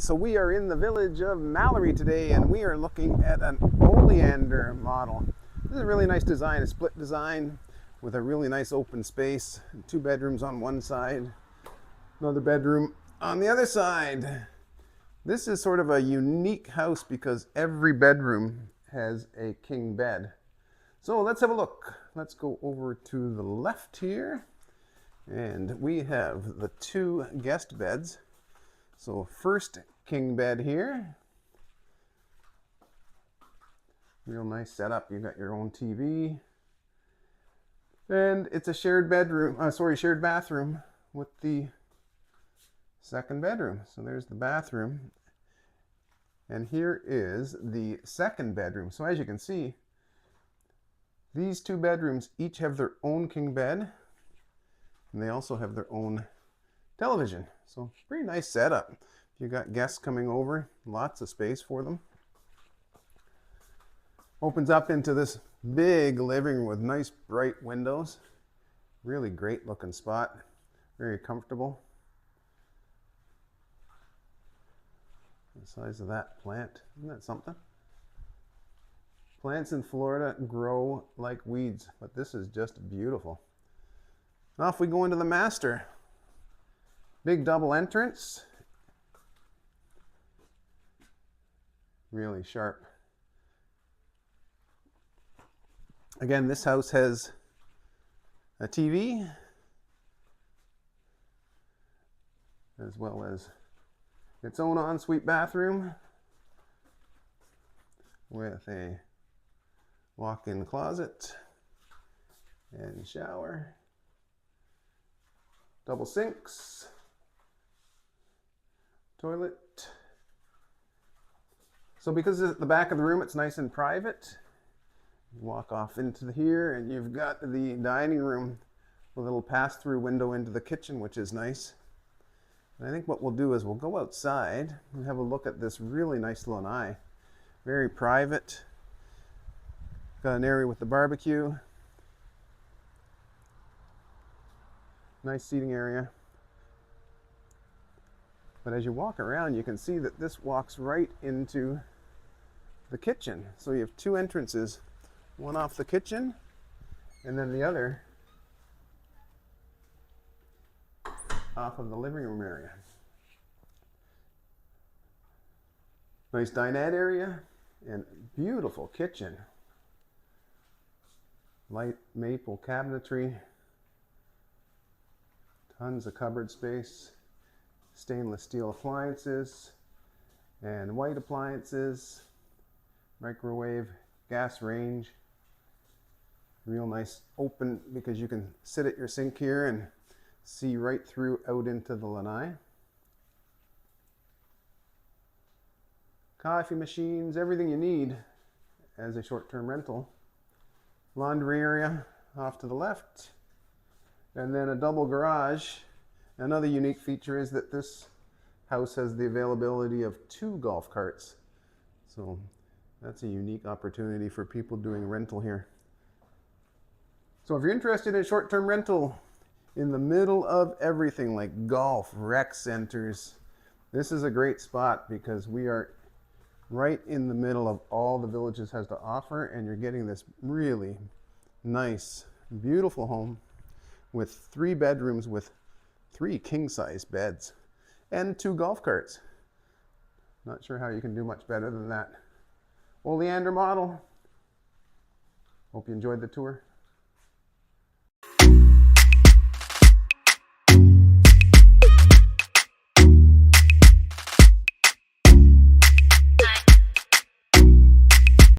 so we are in the Village of Mallory today, and we are looking at an Oleander model. This is a really nice design, a split design with a really nice open space. 2 bedrooms on one side, another bedroom on the other side. This is sort of a unique house because every bedroom has a king bed. So let's have a look. Let's go over to the left here, and we have the 2 guest beds. So first king bed here. Real nice setup. You've got your own TV. And it's a shared bathroom with the second bedroom. So there's the bathroom. And here is the second bedroom. So as you can see, these 2 bedrooms each have their own king bed, and they also have their own television. So pretty nice setup. If you got guests coming over, lots of space for them. Opens up into this big living room with nice bright windows. Really great looking spot. Very comfortable. The size of that plant, isn't that something? Plants in Florida grow like weeds, but this is just beautiful. Now if we go into the master, big double entrance, really sharp. Again, this house has a TV as well as its own ensuite bathroom with a walk-in closet and shower, double sinks, toilet. So because it's at the back of the room, it's nice and private. You walk off into here and you've got the dining room, a little pass-through window into the kitchen, which is nice. And I think what we'll do is we'll go outside and have a look at this really nice lanai. Very private. Got an area with the barbecue. Nice seating area. But as you walk around, you can see that this walks right into the kitchen. So you have 2 entrances, one off the kitchen and then the other off of the living room area. Nice dinette area and beautiful kitchen. Light maple cabinetry, tons of cupboard space, stainless steel appliances and white appliances, microwave, gas range. Real nice open because you can sit at your sink here and see right through out into the lanai. Coffee machines, everything you need as a short-term rental. Laundry area off to the left, and then a double garage. Another unique feature is that this house has the availability of 2 golf carts. So that's a unique opportunity for people doing rental here. So if you're interested in short-term rental in the middle of everything like golf, rec centers, this is a great spot because we are right in the middle of all the Villages has to offer, and you're getting this really nice, beautiful home with 3 bedrooms with 3 king-size beds and 2 golf carts. Not sure how you can do much better than that. Oleander model. Hope you enjoyed the tour.